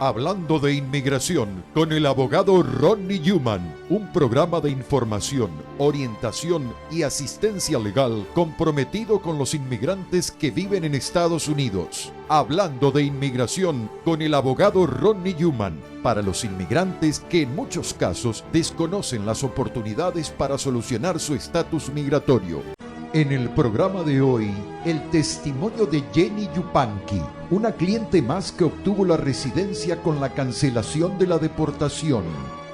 Hablando de inmigración con el abogado Rodney Newman, un programa de información, orientación y asistencia legal comprometido con los inmigrantes que viven en Estados Unidos. Hablando de inmigración con el abogado Rodney Newman, para los inmigrantes que en muchos casos desconocen las oportunidades para solucionar su estatus migratorio. En el programa de hoy, el testimonio de Jenny Yupanqui, una cliente más que obtuvo la residencia con la cancelación de la deportación.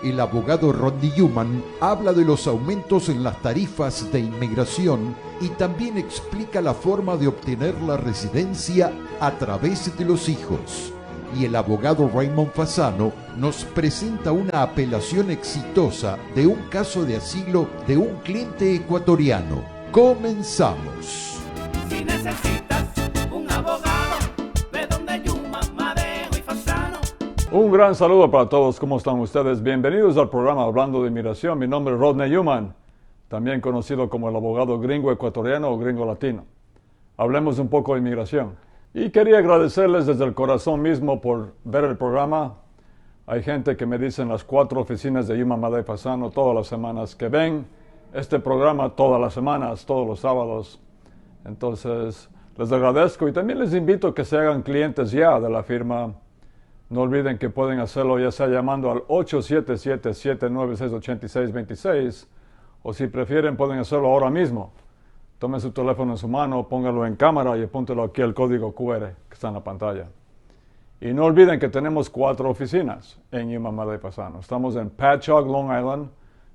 El abogado Rodney Newman habla de los aumentos en las tarifas de inmigración y también explica la forma de obtener la residencia a través de los hijos. Y el abogado Raymond Fasano nos presenta una apelación exitosa de un caso de asilo de un cliente ecuatoriano. Comenzamos. Si necesitas un abogado, ve donde Newman, Madero y Fasano. Un gran saludo para todos. ¿Cómo están ustedes? Bienvenidos al programa Hablando de Inmigración. Mi nombre es Rodney Newman, también conocido como el abogado gringo ecuatoriano o gringo latino. Hablemos un poco de inmigración. Y quería agradecerles desde el corazón mismo por ver el programa. Hay gente que me dice en las 4 oficinas de Newman, Madero y Fasano todas las semanas que ven este programa todas las semanas, todos los sábados. Entonces, les agradezco y también les invito a que se hagan clientes ya de la firma. No olviden que pueden hacerlo ya sea llamando al 877-796-8626 o si prefieren pueden hacerlo ahora mismo. Tomen su teléfono en su mano, pónganlo en cámara y apúntelo aquí al código QR que está en la pantalla. Y no olviden que tenemos 4 oficinas en Newman, Madero y Fasano. Estamos en Patchogue, Long Island,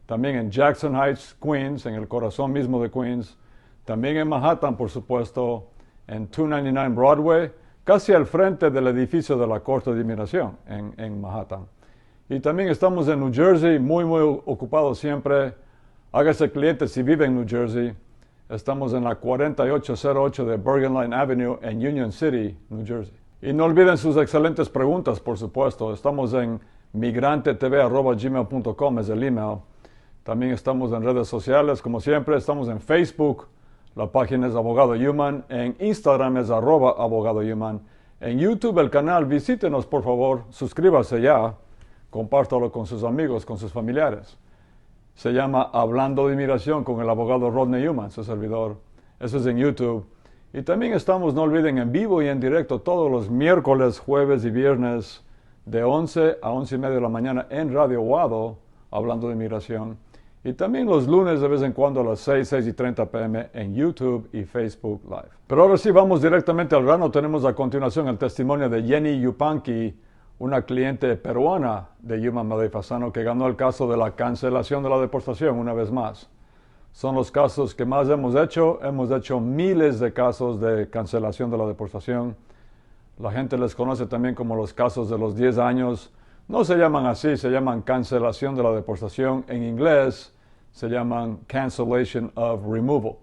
también en Jackson Heights, Queens, en el corazón mismo de Queens, también en Manhattan, por supuesto, en 299 Broadway, casi al frente del edificio de la Corte de Inmigración en Manhattan. Y también estamos en New Jersey, muy ocupados siempre. Hágase cliente si vive en New Jersey. Estamos en la 4808 de Bergen Line Avenue en Union City, New Jersey. Y no olviden sus excelentes preguntas, por supuesto. Estamos en migrantetv@gmail.com, es el email. También estamos en redes sociales, como siempre. Estamos en Facebook, la página es Abogado Newman. En Instagram es @Abogado Newman. En YouTube, el canal, visítenos por favor, suscríbase ya, compártalo con sus amigos, con sus familiares. Se llama Hablando de Inmigración con el abogado Rodney Newman, su servidor. Eso es en YouTube. Y también estamos, no olviden, en vivo y en directo todos los miércoles, jueves y viernes de 11 a 11:30 de la mañana en Radio Wado, Hablando de Inmigración. Y también los lunes de vez en cuando a las 6:30 p.m. en YouTube y Facebook Live. Pero ahora sí, vamos directamente al grano. Tenemos a continuación el testimonio de Jenny Yupanqui, una cliente peruana de Newman, Madero y Fasano que ganó el caso de la cancelación de la deportación una vez más. Son los casos que más hemos hecho. Hemos hecho miles de casos de cancelación de la deportación. La gente les conoce también como los casos de los 10 años. No se llaman así, se llaman cancelación de la deportación. En inglés se llaman cancellation of removal.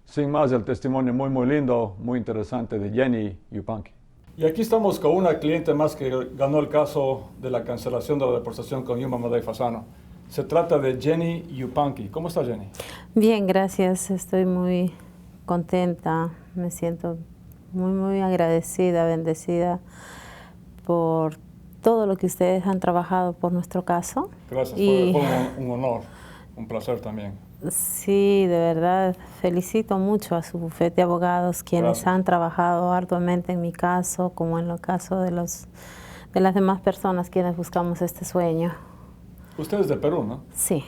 Sin más, el testimonio muy lindo, muy interesante de Jenny Yupanqui. Y aquí estamos con una cliente más que ganó el caso de la cancelación de la deportación con Newman, Madero y Fasano. Se trata de Jenny Yupanqui. ¿Cómo está, Jenny? Bien, gracias. Estoy muy contenta. Me siento muy agradecida, bendecida por todo lo que ustedes han trabajado por nuestro caso. Gracias, fue un honor, un placer también. Sí, de verdad, felicito mucho a su bufete de abogados quienes han trabajado arduamente en mi caso, como en el caso de las demás personas quienes buscamos este sueño. Usted es de Perú, ¿no? Sí.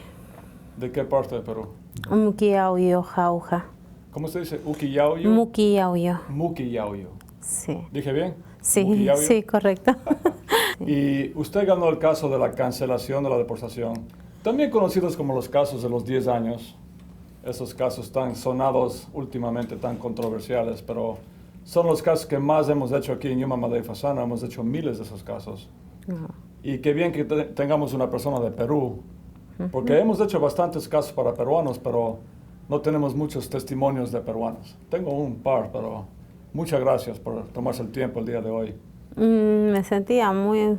¿De qué parte de Perú? Muquillauyo, Jauja. ¿Cómo se dice? ¿Uquillauyo? Muquillauyo. Muquillauyo. Sí. ¿Dije bien? Sí, sí, correcto. Y usted ganó el caso de la cancelación de la deportación, también conocidos como los casos de los 10 años. Esos casos tan sonados últimamente, tan controversiales, pero son los casos que más hemos hecho aquí en Newman, Madero y Fasano. Hemos hecho miles de esos casos. Y qué bien que tengamos una persona de Perú, porque hemos hecho bastantes casos para peruanos, pero no tenemos muchos testimonios de peruanos. Tengo un par, pero muchas gracias por tomarse el tiempo el día de hoy. Me sentía muy,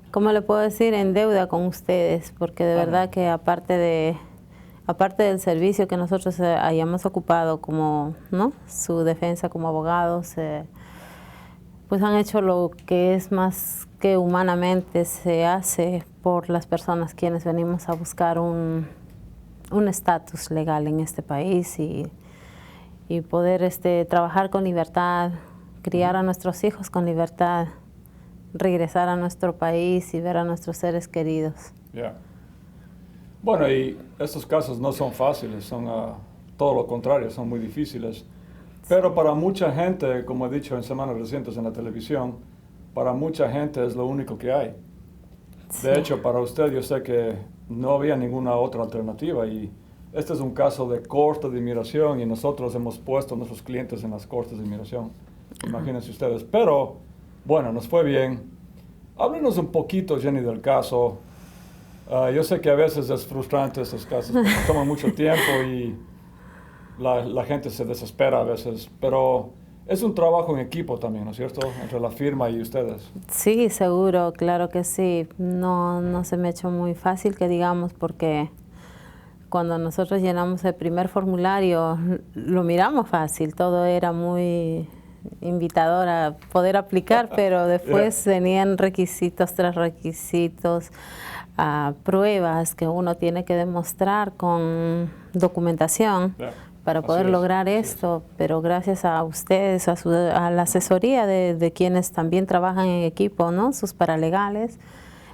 ¿cómo le puedo decir?, en deuda con ustedes, porque de verdad que aparte del servicio que nosotros hayamos ocupado como, ¿no?, su defensa como abogados, pues han hecho lo que es más que humanamente se hace por las personas quienes venimos a buscar un estatus legal en este país y poder trabajar con libertad, criar a nuestros hijos con libertad, regresar a nuestro país y ver a nuestros seres queridos. Yeah. Bueno, y estos casos no son fáciles, son todo lo contrario, son muy difíciles. Pero para mucha gente, como he dicho en semanas recientes en la televisión, para mucha gente es lo único que hay. Sí. De hecho, para usted yo sé que no había ninguna otra alternativa y este es un caso de corte de inmigración y nosotros hemos puesto a nuestros clientes en las cortes de inmigración. Imagínense ustedes. Pero, bueno, nos fue bien. Háblenos un poquito, Jenny, del caso. Yo sé que a veces es frustrante estos casos, porque toman mucho tiempo y la gente se desespera a veces, pero es un trabajo en equipo también, ¿no es cierto? Entre la firma y ustedes. Sí, seguro, claro que sí. No se me ha hecho muy fácil, que digamos, porque cuando nosotros llenamos el primer formulario, lo miramos fácil, todo era muy invitador a poder aplicar, pero después venían requisitos tras requisitos, pruebas que uno tiene que demostrar con documentación para poder lograr esto, pero gracias a ustedes, a la asesoría de quienes también trabajan en equipo, ¿no? Sus paralegales,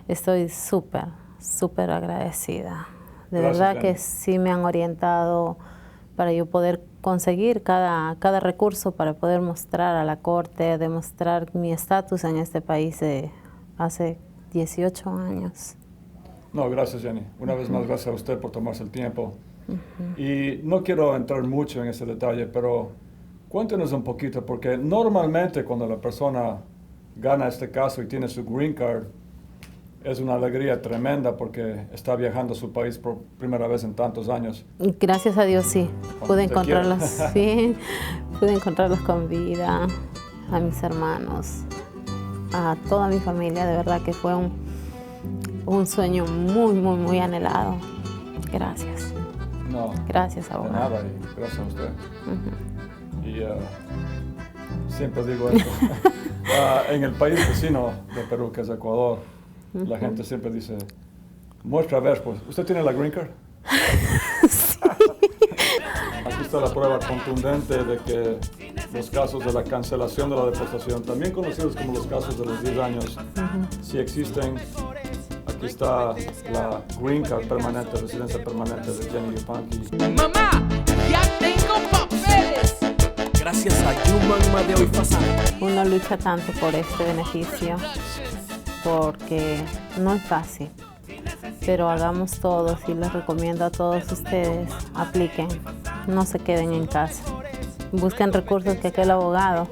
estoy súper agradecida. De verdad que sí me han orientado para yo poder conseguir cada recurso para poder mostrar a la corte, demostrar mi estatus en este país de hace 18 años. No, gracias, Jenny. Una vez más, gracias a usted por tomarse el tiempo. Y no quiero entrar mucho en ese detalle, pero cuéntenos un poquito, porque normalmente cuando la persona gana este caso y tiene su green card, es una alegría tremenda porque está viajando a su país por primera vez en tantos años. Gracias a Dios, sí. Pude encontrarlos, sí. Pude encontrarlos con vida, a mis hermanos, a toda mi familia. De verdad que fue un sueño muy anhelado. Gracias. No. Gracias, abogado. De nada, y gracias a usted. Y siempre digo esto. En el país vecino de Perú, que es Ecuador, la gente siempre dice, muestra a ver, pues, ¿usted tiene la green card? Sí. Aquí está la prueba contundente de que los casos de la cancelación de la deportación, también conocidos como los casos de los 10 años, sí existen. Aquí está la green card permanente, residencia permanente de Jenny Yupanqui. Mamá, ya tengo papeles. Gracias a Yuman, Madeo y Fasano. Uno lucha tanto por este beneficio porque no es fácil, pero hagamos todos y les recomiendo a todos ustedes, apliquen, no se queden en casa, busquen recursos, que aquel abogado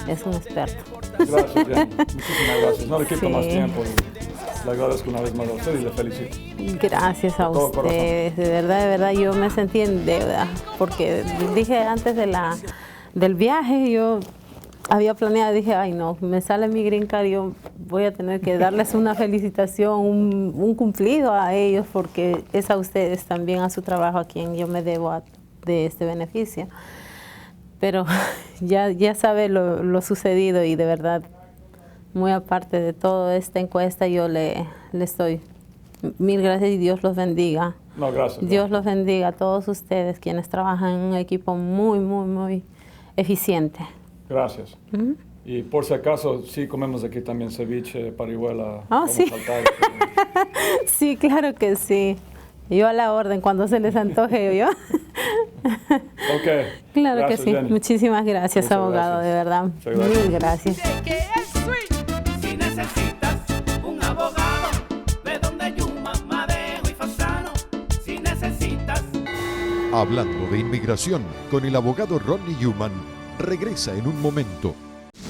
es un experto. Gracias, Jenny. Muchísimas gracias. No le quito más tiempo. Le agradezco una vez más a usted y le felicito. Gracias a ustedes, de verdad, yo me sentí en deuda, porque dije antes del viaje, yo había planeado, dije, ay no, me sale mi green card, yo voy a tener que darles una felicitación, un cumplido a ellos, porque es a ustedes también, a su trabajo, a quien yo me debo de este beneficio. Pero ya sabe lo sucedido y de verdad, muy aparte de toda esta encuesta, yo le estoy, mil gracias y Dios los bendiga. No, gracias. Dios los bendiga a todos ustedes, quienes trabajan en un equipo muy eficiente. Gracias. Y por si acaso, sí comemos aquí también ceviche, parihuela. Oh, sí. Sí, claro que sí. Yo a la orden, cuando se les antoje yo. Ok. Claro gracias, que sí. Jenny. Muchísimas gracias, Muchas abogado, gracias. de verdad. Muchas gracias. Mil gracias. Si necesitas un abogado, ve donde Yuman, Madeo y Fasano. Si necesitas Hablando de inmigración con el abogado Ronnie Yuman, regresa en un momento.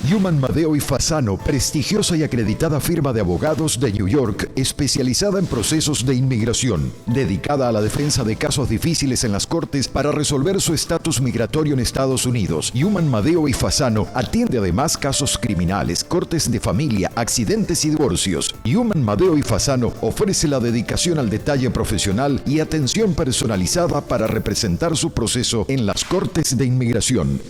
Yuman, Madeo y Fasano, prestigiosa y acreditada firma de abogados de New York, especializada en procesos de inmigración, dedicada a la defensa de casos difíciles en las cortes para resolver su estatus migratorio en Estados Unidos. Yuman, Madeo y Fasano atiende además casos criminales, cortes de familia, accidentes y divorcios. Yuman, Madeo y Fasano ofrece la dedicación al detalle profesional y atención personalizada para representar su proceso en las cortes de inmigración.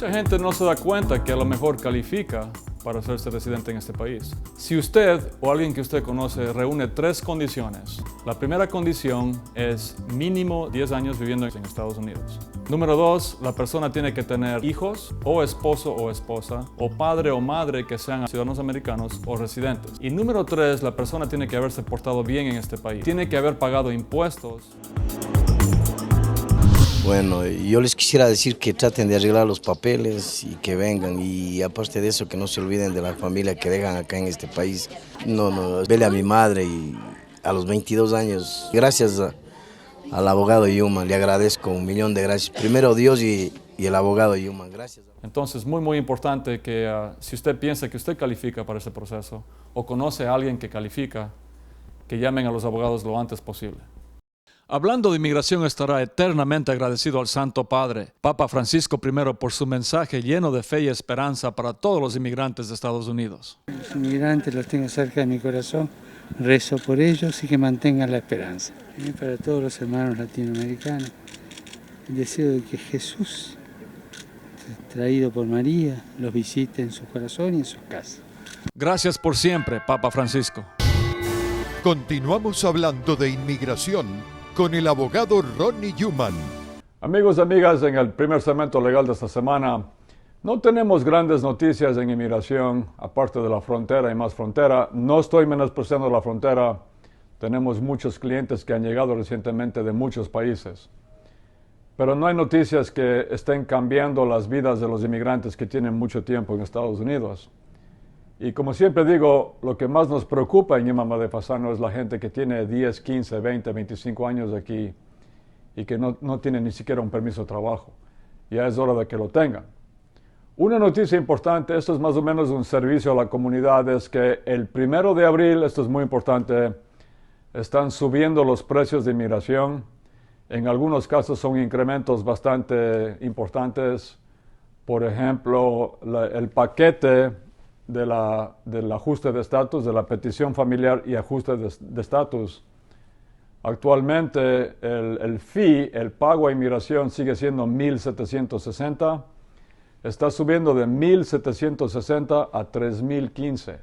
Mucha gente no se da cuenta que a lo mejor califica para hacerse residente en este país. Si usted o alguien que usted conoce reúne 3 condiciones, la primera condición es mínimo 10 años viviendo en Estados Unidos. Número 2, la persona tiene que tener hijos, o esposo o esposa, o padre o madre que sean ciudadanos americanos o residentes. Y número 3, la persona tiene que haberse portado bien en este país. Tiene que haber pagado impuestos. Bueno, yo les quisiera decir que traten de arreglar los papeles y que vengan, y aparte de eso que no se olviden de la familia que dejan acá en este país. Vele a mi madre y a los 22 años, gracias al abogado Yuman, le agradezco 1.000.000 de gracias. Primero Dios y el abogado Yuman, gracias. Entonces, muy importante que si usted piensa que usted califica para ese proceso o conoce a alguien que califica, que llamen a los abogados lo antes posible. Hablando de inmigración, estará eternamente agradecido al Santo Padre, Papa Francisco I, por su mensaje lleno de fe y esperanza para todos los inmigrantes de Estados Unidos. Los inmigrantes los tengo cerca de mi corazón, rezo por ellos y que mantengan la esperanza. Y para todos los hermanos latinoamericanos, el deseo de que Jesús, traído por María, los visite en su corazón y en sus casas. Gracias por siempre, Papa Francisco. Continuamos hablando de inmigración con el abogado Ronnie Yuman. Amigos y amigas, en el primer segmento legal de esta semana, no tenemos grandes noticias en inmigración, aparte de la frontera y más frontera. No estoy menospreciando la frontera. Tenemos muchos clientes que han llegado recientemente de muchos países. Pero no hay noticias que estén cambiando las vidas de los inmigrantes que tienen mucho tiempo en Estados Unidos. Y como siempre digo, lo que más nos preocupa en Yuman Madej Fasano es la gente que tiene 10, 15, 20, 25 años aquí y que no tiene ni siquiera un permiso de trabajo. Ya es hora de que lo tengan. Una noticia importante, esto es más o menos un servicio a la comunidad, es que el 1 de abril, esto es muy importante, están subiendo los precios de inmigración. En algunos casos son incrementos bastante importantes. Por ejemplo, el paquete del ajuste de estatus, de la petición familiar y ajuste de estatus. Actualmente el fee, el pago a inmigración sigue siendo $1,760. Está subiendo de $1,760 a $3,015.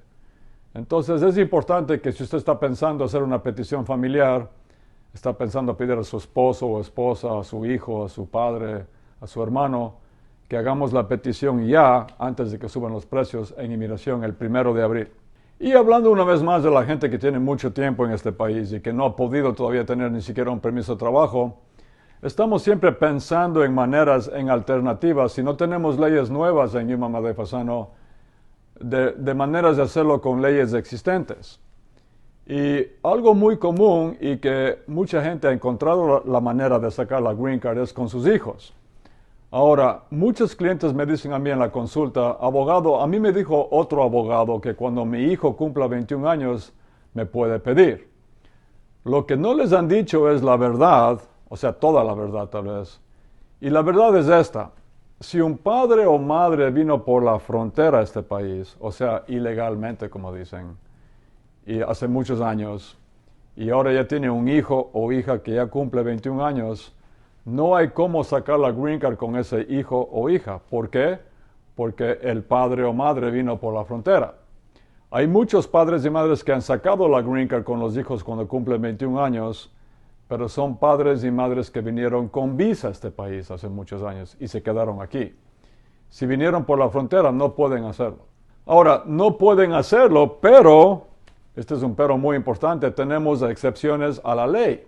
Entonces es importante que si usted está pensando hacer una petición familiar, está pensando pedir a su esposo o esposa, a su hijo, a su padre, a su hermano, que hagamos la petición ya antes de que suban los precios en inmigración el 1 de abril. Y hablando una vez más de la gente que tiene mucho tiempo en este país y que no ha podido todavía tener ni siquiera un permiso de trabajo, estamos siempre pensando en maneras, en alternativas. Si no tenemos leyes nuevas en Yuman Madej Fasano, de maneras de hacerlo con leyes existentes. Y algo muy común y que mucha gente ha encontrado la manera de sacar la Green Card es con sus hijos. Ahora, muchos clientes me dicen a mí en la consulta, abogado, a mí me dijo otro abogado que cuando mi hijo cumpla 21 años me puede pedir. Lo que no les han dicho es la verdad, o sea, toda la verdad tal vez. Y la verdad es esta. Si un padre o madre vino por la frontera a este país, o sea, ilegalmente, como dicen, y hace muchos años, y ahora ya tiene un hijo o hija que ya cumple 21 años, no hay cómo sacar la Green Card con ese hijo o hija. ¿Por qué? Porque el padre o madre vino por la frontera. Hay muchos padres y madres que han sacado la Green Card con los hijos cuando cumplen 21 años, pero son padres y madres que vinieron con visa a este país hace muchos años y se quedaron aquí. Si vinieron por la frontera, no pueden hacerlo. Ahora, no pueden hacerlo, pero, este es un pero muy importante, tenemos excepciones a la ley.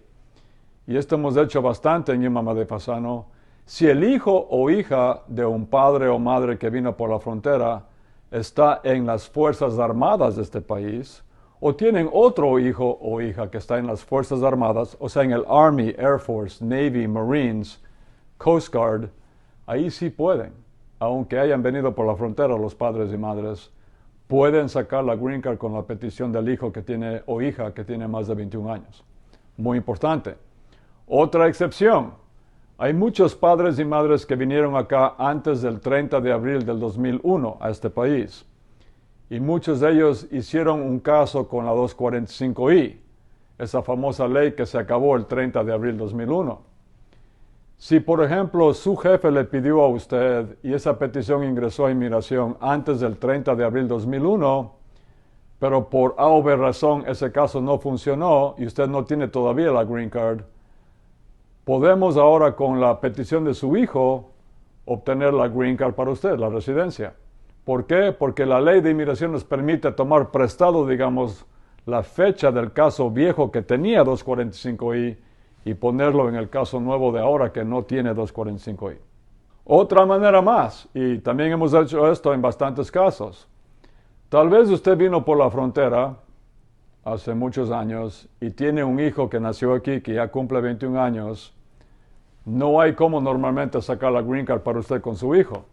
Y esto hemos hecho bastante en Yuman Madej Fasano. Si el hijo o hija de un padre o madre que vino por la frontera está en las Fuerzas Armadas de este país, o tienen otro hijo o hija que está en las Fuerzas Armadas, o sea, en el Army, Air Force, Navy, Marines, Coast Guard, ahí sí pueden. Aunque hayan venido por la frontera los padres y madres, pueden sacar la Green Card con la petición del hijo que tiene o hija que tiene más de 21 años. Muy importante. Otra excepción, hay muchos padres y madres que vinieron acá antes del 30 de abril del 2001 a este país. Y muchos de ellos hicieron un caso con la 245I, esa famosa ley que se acabó el 30 de abril del 2001. Si, por ejemplo, su jefe le pidió a usted y esa petición ingresó a inmigración antes del 30 de abril de 2001, pero por A o B razón ese caso no funcionó y usted no tiene todavía la green card, podemos ahora con la petición de su hijo obtener la green card para usted, la residencia. ¿Por qué? Porque la ley de inmigración nos permite tomar prestado, digamos, la fecha del caso viejo que tenía 245I y ponerlo en el caso nuevo de ahora que no tiene 245I. Otra manera más, y también hemos hecho esto en bastantes casos. Tal vez usted vino por la frontera hace muchos años y tiene un hijo que nació aquí, que ya cumple 21 años. No hay cómo normalmente sacar la green card para usted con su hijo.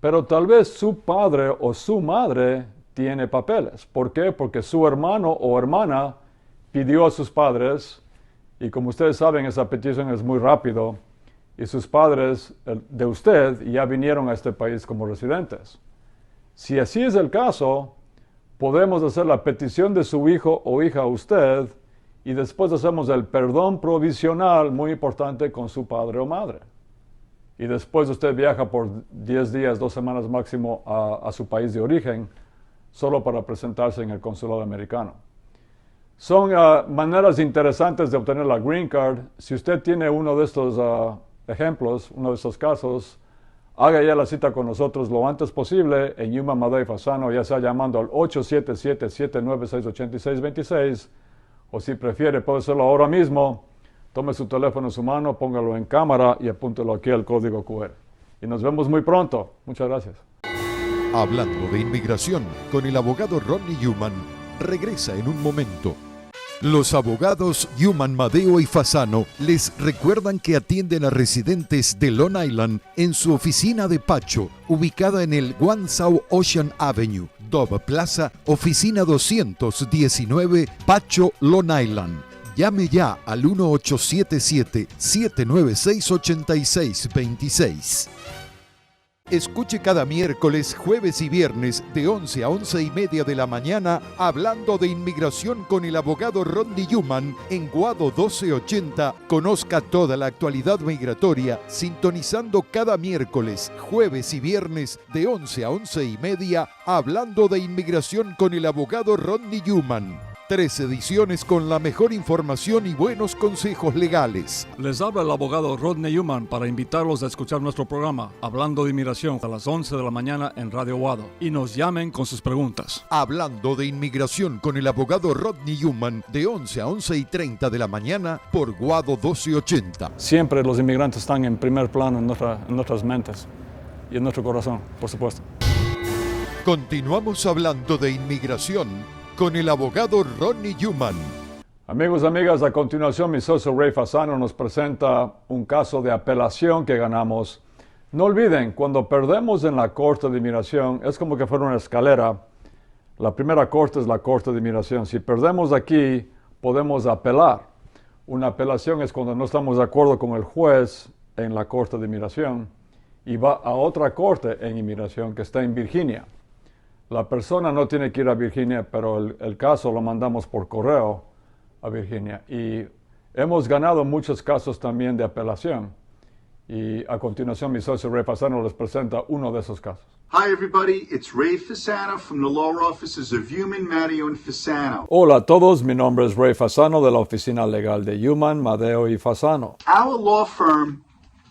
Pero tal vez su padre o su madre tiene papeles. ¿Por qué? Porque su hermano o hermana pidió a sus padres, y como ustedes saben, esa petición es muy rápido, y sus padres de usted ya vinieron a este país como residentes. Si así es el caso, podemos hacer la petición de su hijo o hija a usted, y después hacemos el perdón provisional, muy importante, con su padre o madre. Y después usted viaja por 10 días, 2 semanas máximo a su país de origen, solo para presentarse en el consulado americano. Son maneras interesantes de obtener la green card. Si usted tiene uno de estos ejemplos, uno de estos casos, haga ya la cita con nosotros lo antes posible en Yuma, Madeo y Fasano, ya sea llamando al 877-796-8626, o si prefiere, puede hacerlo ahora mismo. Tome su teléfono en su mano, póngalo en cámara y apúntelo aquí al código QR. Y nos vemos muy pronto. Muchas gracias. Hablando de inmigración con el abogado Ronnie Newman, regresa en un momento. Los abogados Newman, Madeo y Fasano les recuerdan que atienden a residentes de Long Island en su oficina de Pacho, ubicada en el One South Ocean Avenue, Dove Plaza, oficina 219, Pacho, Long Island. Llame ya al 1877-796-8626. Escuche cada miércoles, jueves y viernes de 11 a 11 y media de la mañana hablando de inmigración con el abogado Ronnie Newman en Guado 1280. Conozca toda la actualidad migratoria sintonizando cada miércoles, jueves y viernes de 11 a 11 y media hablando de inmigración con el abogado Ronnie Newman. 3 ediciones con la mejor información y buenos consejos legales. Les habla el abogado Rodney Newman para invitarlos a escuchar nuestro programa Hablando de Inmigración a las 11 de la mañana en Radio Guado y nos llamen con sus preguntas. Hablando de inmigración con el abogado Rodney Newman de 11 a 11 y 30 de la mañana por Guado 1280. Siempre los inmigrantes están en primer plano en nuestras mentes y en nuestro corazón, por supuesto. Continuamos hablando de inmigración con el abogado Ronnie Newman. Amigos, amigas, a continuación mi socio Ray Fasano nos presenta un caso de apelación que ganamos. No olviden, cuando perdemos en la Corte de Inmigración, es como que fuera una escalera. La primera corte es la Corte de Inmigración. Si perdemos aquí, podemos apelar. Una apelación es cuando no estamos de acuerdo con el juez en la Corte de Inmigración y va a otra corte en inmigración que está en Virginia. La persona no tiene que ir a Virginia, pero el caso lo mandamos por correo a Virginia. Y hemos ganado muchos casos también de apelación. Y a continuación mi socio Ray Fasano les presenta uno de esos casos. Hi everybody, it's Ray Fasano from the law offices of Newman, Madeo and Fasano. Hola a todos, mi nombre es Ray Fasano de la oficina legal de Newman, Madeo y Fasano. Our law firm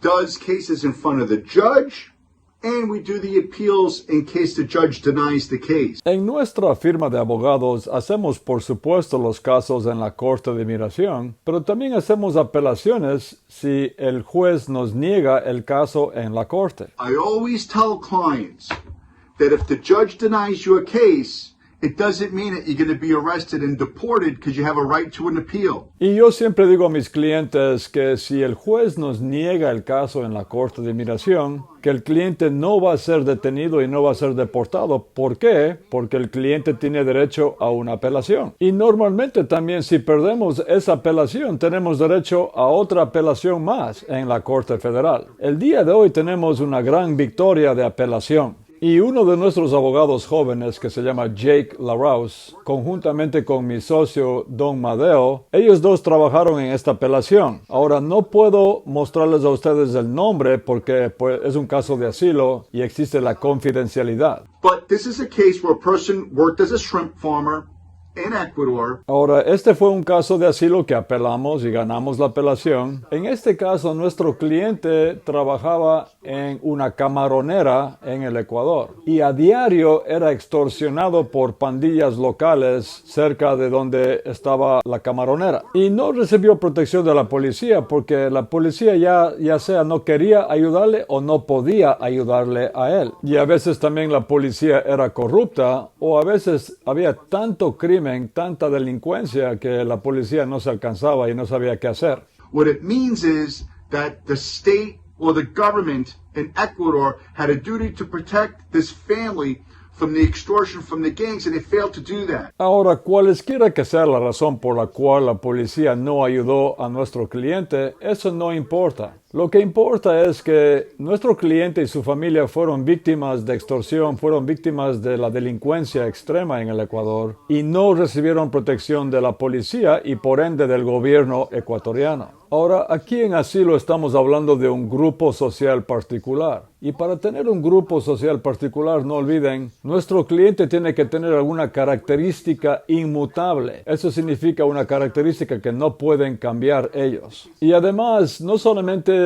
does cases in front of the judge, and we do the appeals in case the judge denies the case. En nuestra firma de abogados hacemos por supuesto los casos en la Corte de Inmigración, pero también hacemos apelaciones si el juez nos niega el caso en la Corte. I always tell clients that if the judge denies you a case, it doesn't mean that you're going to be arrested and deported because you have a right to an appeal. Y yo siempre digo a mis clientes que si el juez nos niega el caso en la Corte de Inmigración, que el cliente no va a ser detenido y no va a ser deportado. ¿Por qué? Porque el cliente tiene derecho a una apelación. Y normalmente también si perdemos esa apelación, tenemos derecho a otra apelación más en la Corte Federal. El día de hoy tenemos una gran victoria de apelación. Y uno de nuestros abogados jóvenes, que se llama Jake LaRouse, conjuntamente con mi socio Don Madeo, ellos dos trabajaron en esta apelación. Ahora, no puedo mostrarles a ustedes el nombre porque pues, es un caso de asilo y existe la confidencialidad. But this is a case where a person worked as a shrimp farmer in Ecuador. Ahora, este fue un caso de asilo que apelamos y ganamos la apelación. En este caso, nuestro cliente trabajaba en una camaronera en el Ecuador y a diario era extorsionado por pandillas locales cerca de donde estaba la camaronera. Y no recibió protección de la policía porque la policía ya sea no quería ayudarle o no podía ayudarle a él. Y a veces también la policía era corrupta o a veces había tanto crimen, tanta delincuencia que la policía no se alcanzaba y no sabía qué hacer. What it means is that the state or the government in Ecuador had a duty to protect this family from the extortion from the gangs, and they failed to do that. Ahora, cualesquiera que sea la razón por la cual la policía no ayudó a nuestro cliente, eso no importa. Lo que importa es que nuestro cliente y su familia fueron víctimas de extorsión, fueron víctimas de la delincuencia extrema en el Ecuador y no recibieron protección de la policía y por ende del gobierno ecuatoriano. Ahora, aquí en asilo estamos hablando de un grupo social particular. Y para tener un grupo social particular, no olviden, nuestro cliente tiene que tener alguna característica inmutable. Eso significa una característica que no pueden cambiar ellos. Y además, no solamente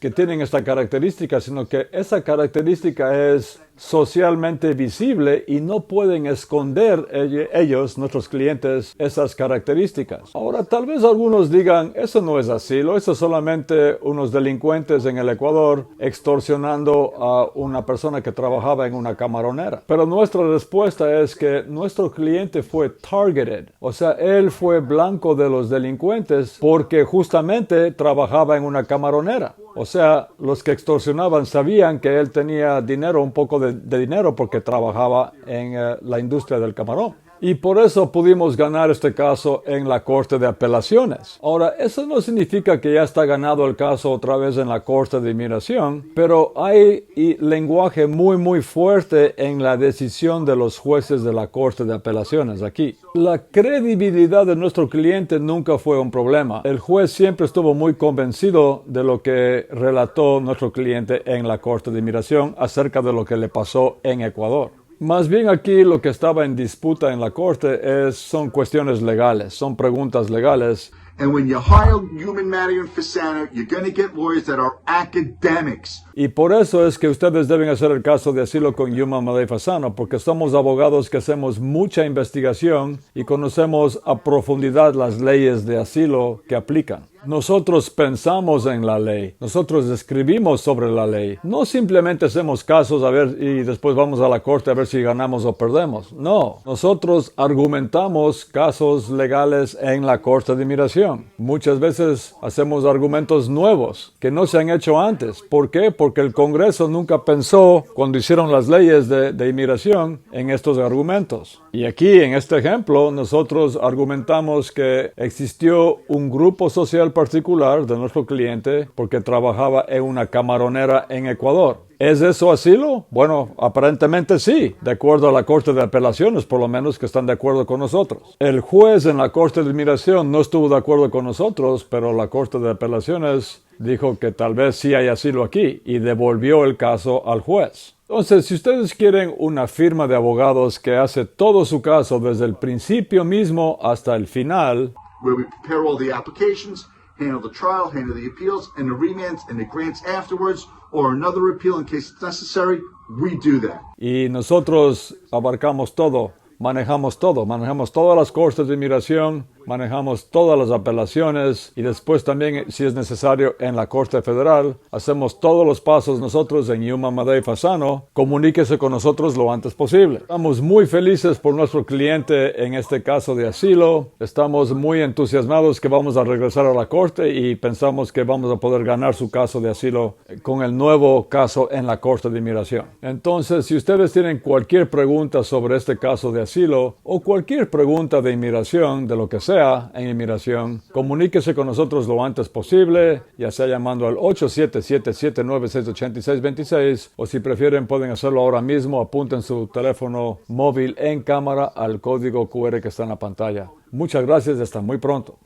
que tienen esta característica, sino que esa característica es socialmente visible y no pueden esconder ellos, nuestros clientes, esas características. Ahora, tal vez algunos digan, eso no es asilo, eso es solamente unos delincuentes en el Ecuador extorsionando a una persona que trabajaba en una camaronera. Pero nuestra respuesta es que nuestro cliente fue targeted, o sea, él fue blanco de los delincuentes porque justamente trabajaba en una camaronera. O sea, los que extorsionaban sabían que él tenía dinero, un poco de dinero porque trabajaba en la industria del camarón. Y por eso pudimos ganar este caso en la Corte de Apelaciones. Ahora, eso no significa que ya está ganado el caso otra vez en la Corte de Inmigración, pero hay lenguaje muy fuerte en la decisión de los jueces de la Corte de Apelaciones aquí. La credibilidad de nuestro cliente nunca fue un problema. El juez siempre estuvo muy convencido de lo que relató nuestro cliente en la Corte de Inmigración acerca de lo que le pasó en Ecuador. Más bien aquí lo que estaba en disputa en la corte son cuestiones legales, son preguntas legales. And when you hire Human Matter and Fasano, you're going to get lawyers that are academics. Y por eso es que ustedes deben hacer el caso de asilo con Human Matter y Fasano, porque somos abogados que hacemos mucha investigación y conocemos a profundidad las leyes de asilo que aplican. Nosotros pensamos en la ley, nosotros escribimos sobre la ley. No simplemente hacemos casos a ver y después vamos a la corte a ver si ganamos o perdemos. No, nosotros argumentamos casos legales en la Corte de Inmigración. Muchas veces hacemos argumentos nuevos que no se han hecho antes. ¿Por qué? Porque el Congreso nunca pensó cuando hicieron las leyes de inmigración en estos argumentos. Y aquí en este ejemplo nosotros argumentamos que existió un grupo social particular de nuestro cliente porque trabajaba en una camaronera en Ecuador. ¿Es eso asilo? Bueno, aparentemente sí, de acuerdo a la Corte de Apelaciones, por lo menos que están de acuerdo con nosotros. El juez en la Corte de Inmigración no estuvo de acuerdo con nosotros, pero la Corte de Apelaciones dijo que tal vez sí hay asilo aquí y devolvió el caso al juez. Entonces, si ustedes quieren una firma de abogados que hace todo su caso desde el principio mismo hasta el final, where we prepare all the applications, handle the trial, handle the appeals, and the remands and the grants afterwards, or another appeal in case it's necessary, we do that. Y nosotros abarcamos todo, manejamos todas las cortes de inmigración, manejamos todas las apelaciones y después también, si es necesario, en la Corte Federal, hacemos todos los pasos nosotros en Human Matter y Fasano. Comuníquese con nosotros lo antes posible. Estamos muy felices por nuestro cliente en este caso de asilo. Estamos muy entusiasmados que vamos a regresar a la Corte y pensamos que vamos a poder ganar su caso de asilo con el nuevo caso en la Corte de Inmigración. Entonces, si ustedes tienen cualquier pregunta sobre este caso de asilo o cualquier pregunta de inmigración, de lo que sea, sea en inmigración, comuníquese con nosotros lo antes posible, ya sea llamando al 877-796-8626 o si prefieren pueden hacerlo ahora mismo. Apunten su teléfono móvil en cámara al código QR que está en la pantalla. Muchas gracias y hasta muy pronto.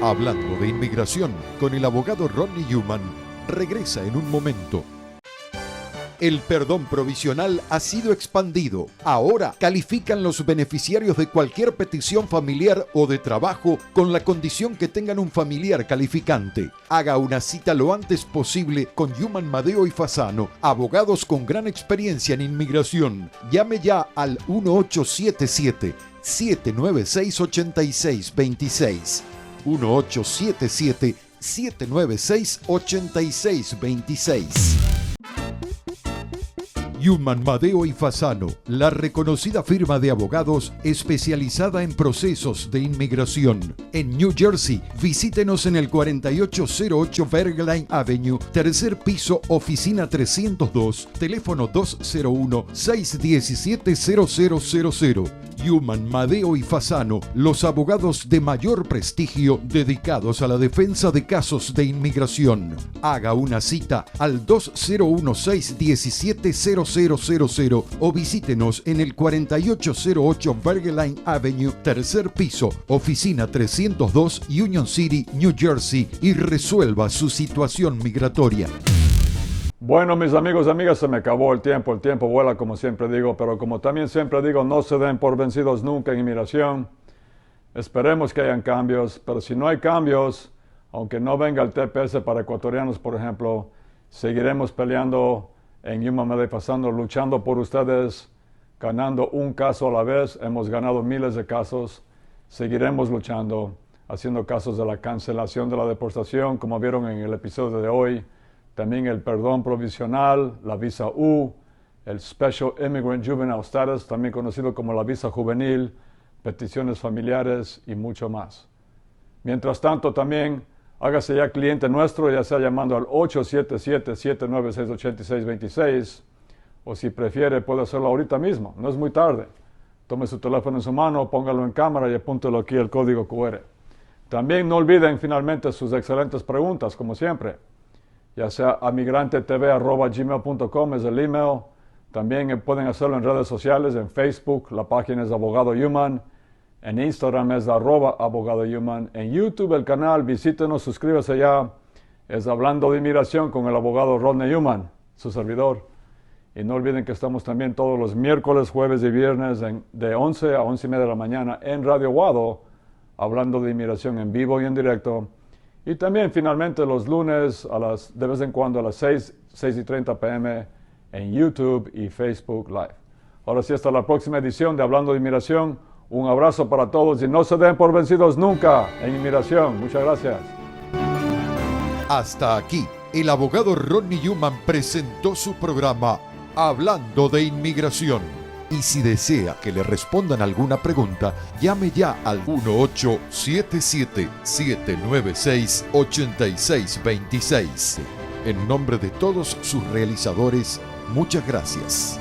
Hablando de inmigración con el abogado Ronnie Newman, regresa en un momento. El perdón provisional ha sido expandido. Ahora califican los beneficiarios de cualquier petición familiar o de trabajo con la condición que tengan un familiar calificante. Haga una cita lo antes posible con Newman, Madeo y Fasano, abogados con gran experiencia en inmigración. Llame ya al 1877-796-8626. 1877-796-8626. Newman, Madeo y Fasano, la reconocida firma de abogados especializada en procesos de inmigración. En New Jersey, visítenos en el 4808 Bergline Avenue, tercer piso, oficina 302, teléfono 201-617-0000. Newman, Madeo y Fasano, los abogados de mayor prestigio dedicados a la defensa de casos de inmigración. Haga una cita al 201-617-0000 o visítenos en el 4808 Bergline Avenue, tercer piso, oficina 302, Union City, New Jersey, y resuelva su situación migratoria. Bueno, mis amigos y amigas, se me acabó el tiempo vuela como siempre digo, pero como también siempre digo, no se den por vencidos nunca en inmigración. Esperemos que hayan cambios, pero si no hay cambios, aunque no venga el TPS para ecuatorianos, por ejemplo, seguiremos peleando en Newman, Madeo y Fasano, luchando por ustedes, ganando un caso a la vez. Hemos ganado miles de casos, seguiremos luchando, haciendo casos de la cancelación de la deportación, como vieron en el episodio de hoy. También el perdón provisional, la visa U, el Special Immigrant Juvenile Status, también conocido como la visa juvenil, peticiones familiares y mucho más. Mientras tanto, también hágase ya cliente nuestro, ya sea llamando al 877-796-8626 o si prefiere puede hacerlo ahorita mismo, no es muy tarde. Tome su teléfono en su mano, póngalo en cámara y apúntelo aquí el código QR. También no olviden finalmente sus excelentes preguntas, como siempre. Ya sea a migrantetv@gmail.com es el email. También pueden hacerlo en redes sociales, en Facebook, la página es Abogado Newman, en Instagram es @Abogado Newman, en YouTube el canal, visítenos, suscríbase ya, es Hablando de Inmigración con el abogado Ronnie Newman, su servidor. Y no olviden que estamos también todos los miércoles, jueves y viernes de 11 a 11:30 de la mañana en Radio Wado, hablando de inmigración en vivo y en directo. Y también finalmente los lunes de vez en cuando a las 6:30 p.m. en YouTube y Facebook Live. Ahora sí, hasta la próxima edición de Hablando de Inmigración. Un abrazo para todos y no se den por vencidos nunca en inmigración. Muchas gracias. Hasta aquí, el abogado Ronnie Newman presentó su programa Hablando de Inmigración. Y si desea que le respondan alguna pregunta, llame ya al 1877-796-8626. En nombre de todos sus realizadores, muchas gracias.